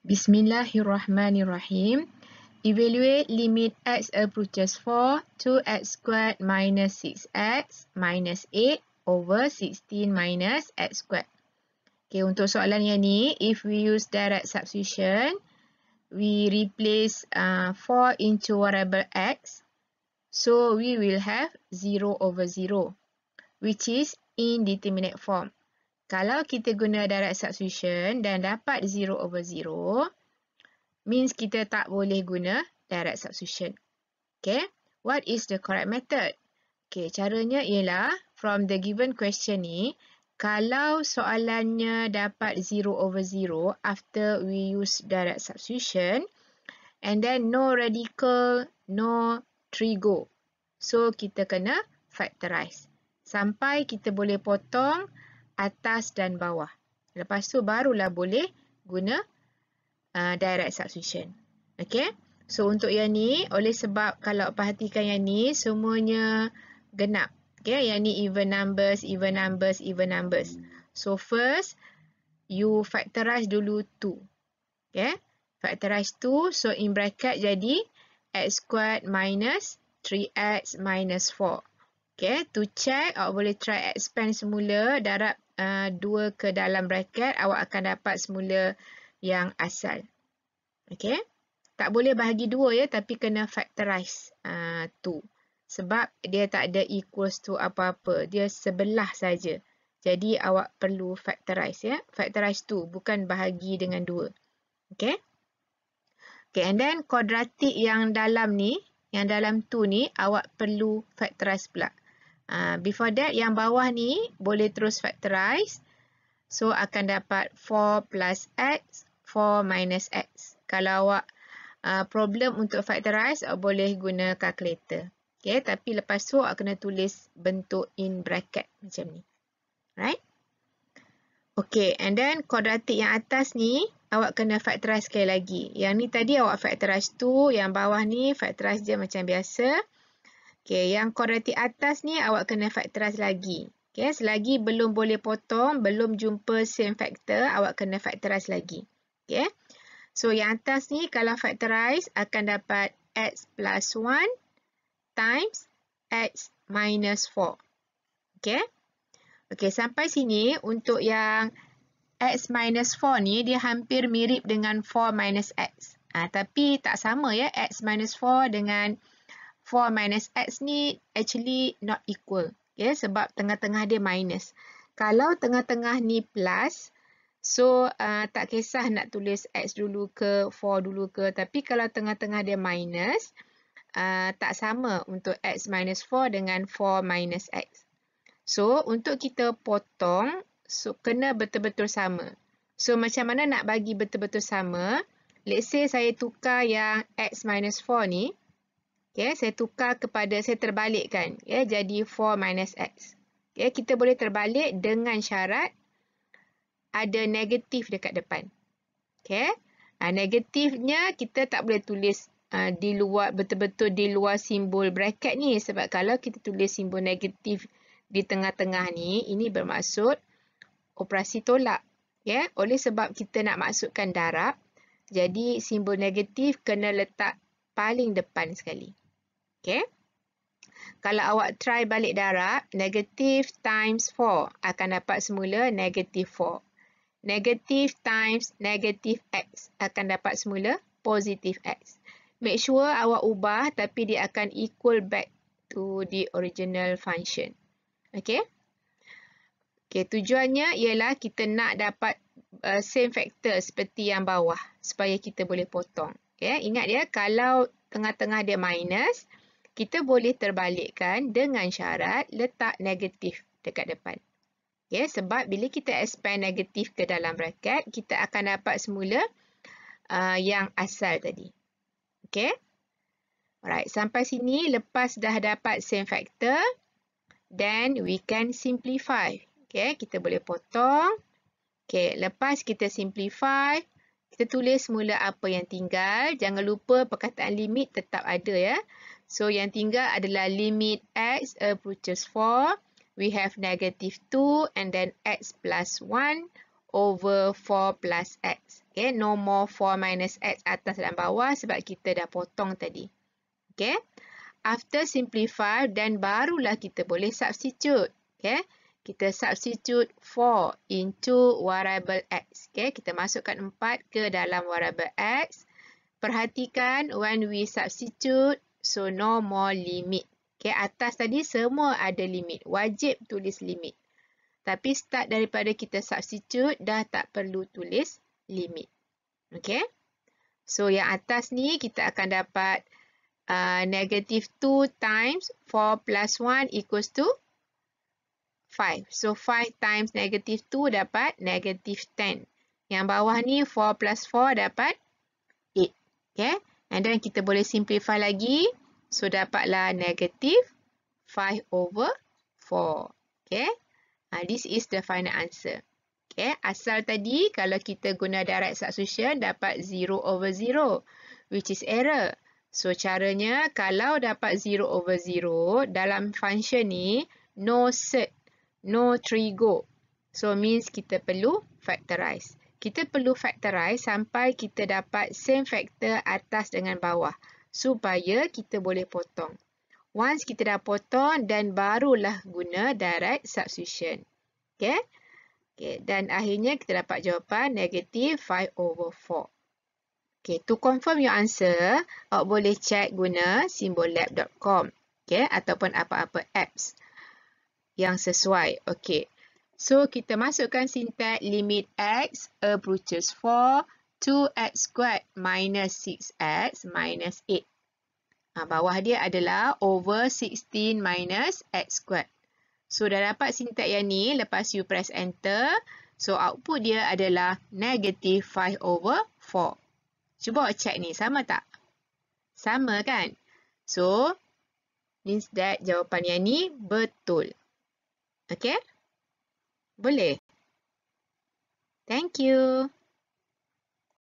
Bismillahirrahmanirrahim. Evaluate limit x approaches 4 to x squared minus 6x minus 8 over 16 minus x squared. Okay, untuk soalan yang ni, if we use direct substitution, we replace 4 into variable x. So, we will have 0 over 0, which is indeterminate form. Kalau kita guna direct substitution dan dapat 0 over 0, means kita tak boleh guna direct substitution. Okay, what is the correct method? Okay, caranya ialah from the given question ni, kalau soalannya dapat 0 over 0 after we use direct substitution, and then no radical, no trigo. So, kita kena factorize sampai kita boleh potong atas dan bawah. Lepas tu barulah boleh guna direct substitution. Okay. So, untuk yang ni, oleh sebab kalau perhatikan yang ni, semuanya genap. Okay. Yang ni even numbers, even numbers, even numbers. So, first, you factorize dulu 2. Okay. Factorize 2. So, in bracket jadi x squared minus 3x minus 4. Okay. To check, awak boleh try expand semula, darab 2 ke dalam bracket, awak akan dapat semula yang asal. Okay. Tak boleh bahagi 2 ya, tapi kena factorize 2. Sebab dia tak ada equals to apa-apa. Dia sebelah saja. Jadi awak perlu factorize ya. Factorize 2, bukan bahagi dengan 2. Okay. Okay, and then kuadratik yang dalam ni, yang dalam 2 ni, awak perlu factorize pula. Before that, yang bawah ni boleh terus factorize. So, akan dapat 4 plus x, 4 minus x. Kalau awak problem untuk factorize, awak boleh guna calculator. Okay, tapi lepas tu awak kena tulis bentuk in bracket macam ni. Right? Okay, and then kuadratik yang atas ni, awak kena factorize sekali lagi. Yang ni tadi awak factorize 2, yang bawah ni factorize je macam biasa. Okay, yang kuadratik atas ni awak kena factorize lagi. Okay, selagi belum boleh potong, belum jumpa same factor, awak kena factorize lagi. Okay, so yang atas ni kalau factorize akan dapat x plus 1 times x minus 4. Okay, okay, sampai sini untuk yang x minus 4 ni dia hampir mirip dengan 4 minus x. Tapi tak sama ya, x minus 4 dengan 4 minus x ni actually not equal. Okay, sebab tengah-tengah dia minus. Kalau tengah-tengah ni plus, so tak kisah nak tulis x dulu ke 4 dulu ke. Tapi kalau tengah-tengah dia minus, tak sama untuk x minus 4 dengan 4 minus x. So, untuk kita potong, so kena betul-betul sama. So, macam mana nak bagi betul-betul sama? Let's say saya tukar yang x minus 4 ni. Okay, saya tukar kepada, saya terbalikkan. Okay, jadi 4 minus x. Okay, kita boleh terbalik dengan syarat ada negatif dekat depan. Okay, negatifnya kita tak boleh tulis di luar, betul-betul di luar simbol bracket ni. Sebab kalau kita tulis simbol negatif di tengah-tengah ni, ini bermaksud operasi tolak. Okay, oleh sebab kita nak masukkan darab, jadi simbol negatif kena letak paling depan sekali. Okay. Kalau awak try balik darab, negatif times 4 akan dapat semula negatif 4. Negatif times negatif x akan dapat semula positif x. Make sure awak ubah tapi dia akan equal back to the original function. Okay. Okay, tujuannya ialah kita nak dapat same factor seperti yang bawah supaya kita boleh potong. Okay, ingat ya, kalau tengah-tengah dia minus, kita boleh terbalikkan dengan syarat letak negatif dekat depan. Okay, sebab bila kita expand negatif ke dalam bracket, kita akan dapat semula yang asal tadi. Okay. Alright, sampai sini lepas dah dapat same factor, then we can simplify. Okay, kita boleh potong. Okay, lepas kita simplify, kita tulis semula apa yang tinggal. Jangan lupa perkataan limit tetap ada ya. So, yang tinggal adalah limit x approaches 4. We have negative 2 and then x plus 1 over 4 plus x. Okay, no more 4 minus x atas dan bawah sebab kita dah potong tadi. Okay, after simplify dan barulah kita boleh substitute. Okay, kita substitute 4 into variable x. Okay, kita masukkan 4 ke dalam variable x. Perhatikan when we substitute, so no more limit. Okay, atas tadi semua ada limit. Wajib tulis limit. Tapi start daripada kita substitute, dah tak perlu tulis limit. Okay. So yang atas ni kita akan dapat negative 2 times 4 plus 1 equals to 5. So 5 times negative 2 dapat negative 10. Yang bawah ni 4 plus 4 dapat 8. Okay. And then kita boleh simplify lagi. So, dapatlah negative 5 over 4. Okay. This is the final answer. Okay. Asal tadi, kalau kita guna direct substitution, dapat 0 over 0, which is error. So, caranya, kalau dapat 0 over 0, dalam function ni, no cert, no trigo. So, means kita perlu factorize. Kita perlu factorize sampai kita dapat same factor atas dengan bawah. Supaya kita boleh potong. Once kita dah potong dan barulah guna direct substitution. Okay. Okay. Dan akhirnya kita dapat jawapan negative 5 over 4. Okay. To confirm your answer, awak boleh check guna symbollab.com. Okay. Ataupun apa-apa apps yang sesuai. Okay. So, kita masukkan syntax limit x approaches 4. 2x squared minus 6x minus 8. Bawah dia adalah over 16 minus x squared. So, dah dapat syntax yang ni lepas you press enter. So, output dia adalah negative 5 over 4. Cuba check ni, sama tak? Sama kan? So, means that jawapan yang ni betul. Okay? Boleh? Thank you.